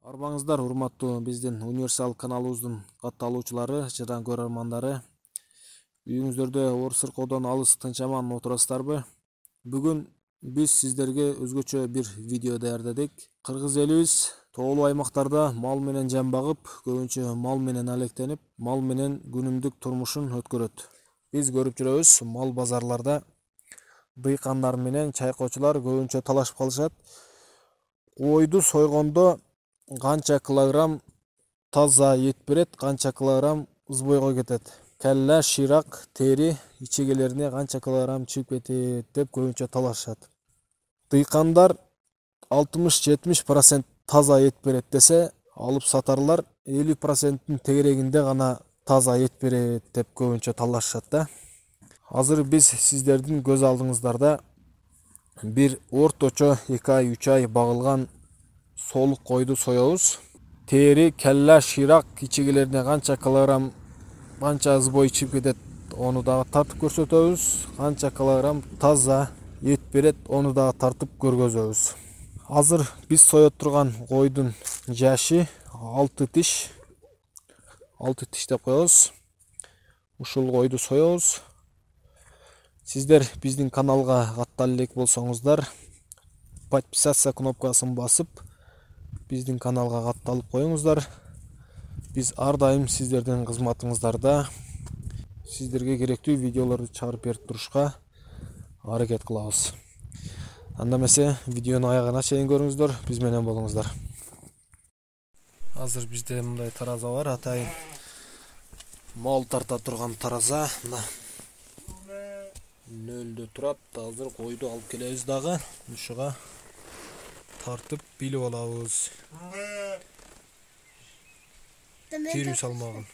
Арбаңыздар урматтуу биздин универсал каналыбыздын катталуучулары жана көрөрмандары. Үйүңүздөрдө оор сыркоодон алыс тынч аман отурасыздарбы? Бүгүн биз сиздерге өзгөчө бир видео даярдадык. Кыргыз элибиз тоолуу аймактарда мал менен жан багып, көбүнчө мал менен алектенип, мал менен күнүмдүк турмушун өткөрөт. Биз көрүп жүрөбүз, мал базарларда дыйкандар менен чайкоочулар көбүнчө талашып калышат. Койду сойгондо канча килограмм таза эт берет, канча килограмм ызбойго кетет. Калла, ширак, тери ичегелерине канча килограмм чыгып кетет деп көбүнчө талашат. Дыйкандар 60-70% таза эт берет десе, алып сатарлар 50%-ин тегерегинде гана таза эт берет деп көбүнчө талашат да. Азыр биз сиздердин көз алдыңыздарда бир орточо 2 ай 3 ай багылган солук койду соебуз. Тери, калла, ширак ичегелерине канча килограмм, канча ызбой чыгып кетет, ону дагы тартып көрсөтөбүз. Канча килограмм таза эт берет, ону дагы тартып көргөзөбүз. Азыр биз соёт турган койдун жашы 6 тиш. 6 тиш деп коебуз. Ушул койду соебуз. Сиздер биздин каналга каттала элек болсоңуздар, подписаться кнопкасын басып, биздин каналга катталып коюңуздар. Биз ар дайым сиздердин кызматыңыздарда сиздерге керектүү видеолорду чыгарып берип турушка аракет кылабыз. Анда эмесе видеону аягына чейин көрүңүздөр, биз менен болуңуздар. Азыр бизде мындай тараза бар, атайын мал тарта турган тараза. Нөлдө турат. Азыр койду алып келебиз дагы. Ушуга тартып билип алабыз. Кирүү салмагын.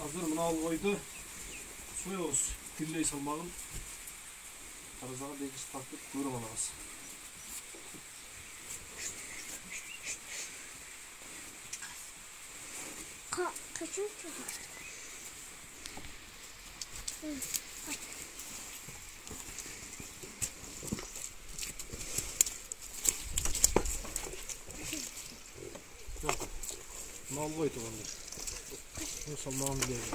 Азыр мына койду соебуз. Кирлей салмагын таразага дегиз тартып көрүп алабыз. Мал койду анда. Bu salmağını vereceğiz.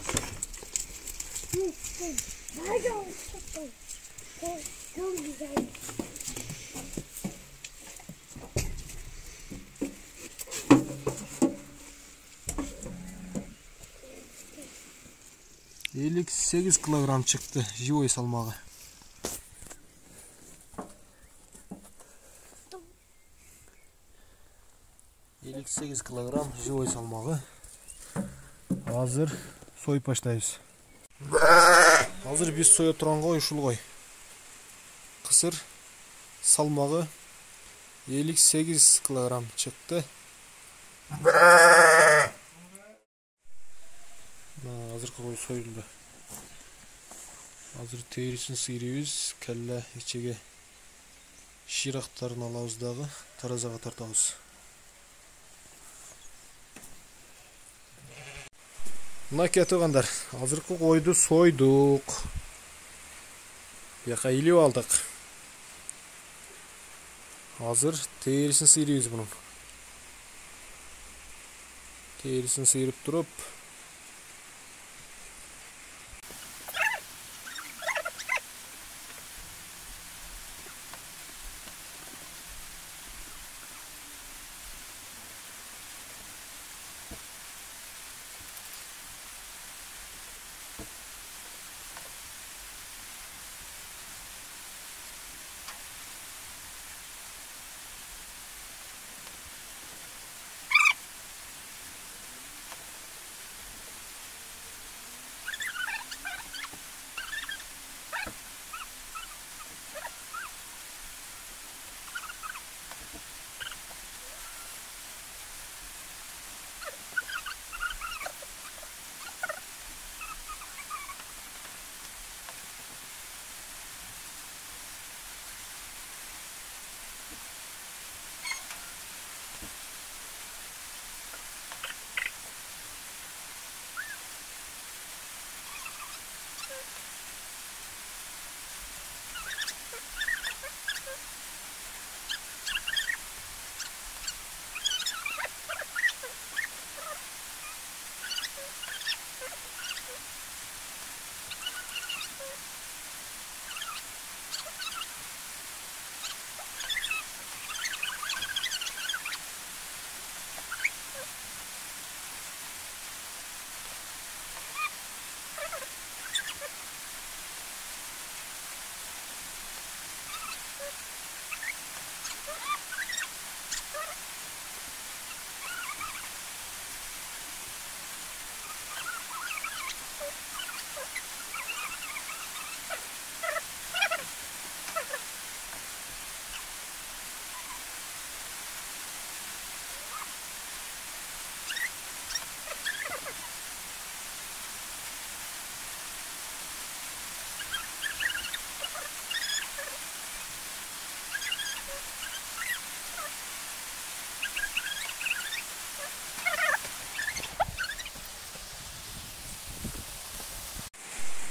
58 kilogram çıktı живой salmağı. ...58 kilogram живой salmağı. Hazır soyup başlayız. Hazır biz soya turan koy uşul koy. Kısır salmağı 58 kilogram çıktı. Hazır koy soyuldu. Hazır terisini sıyırıyoruz. Kelle içege şiraktarını alabız dağı tarazaga tartabız. Мына кетигандар, азыркы койду сойдук. Бияка илип алдык. Азыр терисин сыйрыбыз бунун. Терисин сыйрып туруп,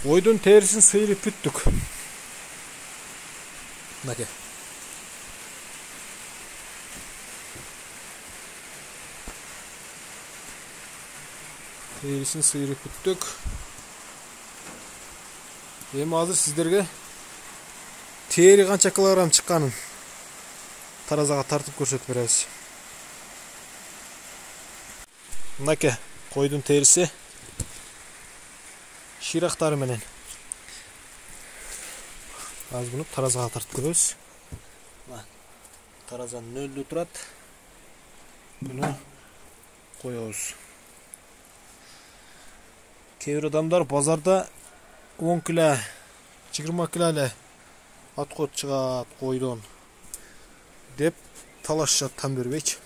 Koydun terisini sıyırıp büttük. Nake. Terisini sıyırıp büttük. Endi hazır sizlerge teri kança kilogram çıkkanın tarazaga tartıp көрсөтүп беребиz. Nake koydun terisi şiraqtары менен. Az bunu tarazaga tartıp көрөбүz. Tarazanın nölдө турат. Bunu koyuyoruz. Кейбір адамдар базарда 10 кило, 20 кило эле аткот чыгат койдон деп талашышат, там бербейчи.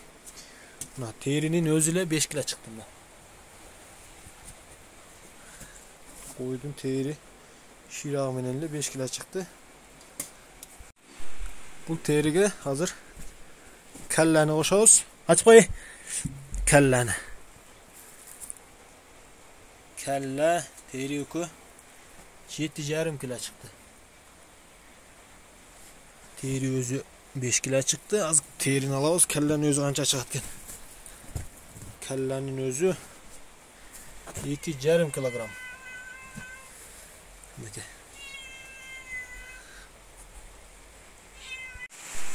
Мына теринин өзү эле 5 кило чыкты мына. Койдун тери ширагы менен эле 5 кило чыкты. Бул териге азыр келлени кошобуз. Ачып кой. Келлени. Kelle teri yükü 7,5 kilo çıktı. Teri özü 5 kilo çıktı. Az terini alıyoruz. Kellenin özü kança çıkartken. Kellenin özü 2,5 kilogram. Bakın.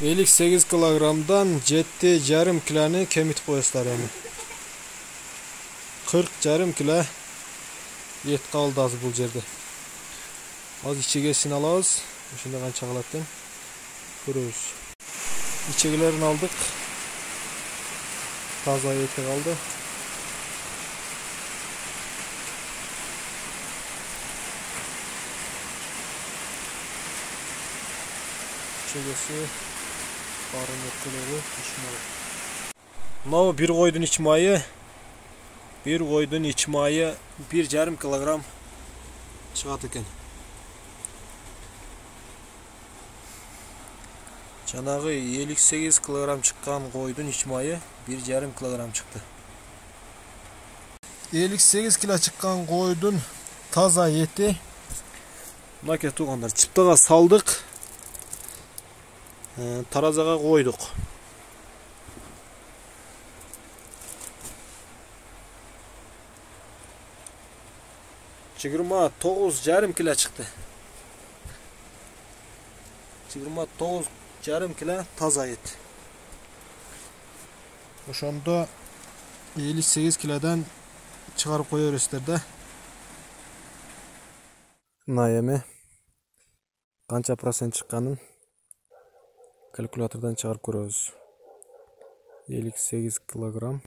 58 kilogramdan 7,5 kilonu kemit koyuyorlar yani. 40,5 kilo et kaldı az bu yerde. Az içegesini alıyoruz. Şimdi kança kalatın görüyoruz. İçegelerini aldık. Taza eti kaldı. İçegesi barın etkileri içmayı. Bunu bir koydun içmayı. Bir koydun içmayı 1,5 kilogram çıkat eken. Жанагы 58 kilogram çıkan koydun içmayı 1,5 kilogram çıktı. 58 kilo çıkan koydun taza eti. Nake tuğanlar çıptaga saldık. Tarazaga koyduk. Çıgırma 9,5 kilo çıktı. Çıgırma 9,5 kilo taza et. Oşanda 58 kilodan çıkarıp koyuyoruz de. Nayemi kança prosent çıkanın kalkülatörden çıkarıp koyuyoruz. 58 kilogram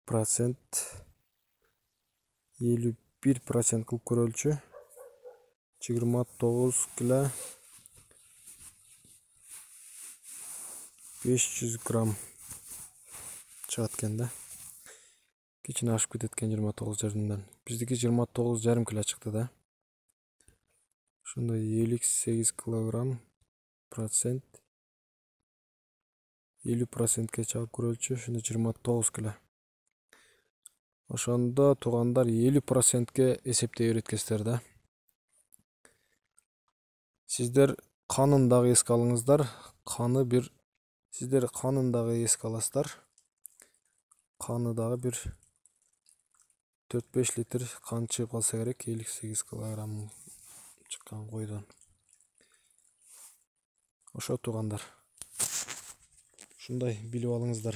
prosent 51% kılıp көрөлчү 29 kilo 500 gram çıkartken de keçini aşıp ketken 29 jarımdan bizdeki 29,5 kilo çıktı da şunda 58 kilogram prosent 50%ga çıkarıp көрөлчү şunda 29 kilo. Oşanda tuğanlar 50%ge esepte öğretkesler de. Sizler kanındağı eski alыңыздар. Kanı bir sizler kanındağı eski alasızlar. Kanı dağı bir 4-5 litre kan çıkıp kalsa gerek 58 kilogram çıkan koydan. Oşa tuğanlar. Şunday bilip alыңыздар.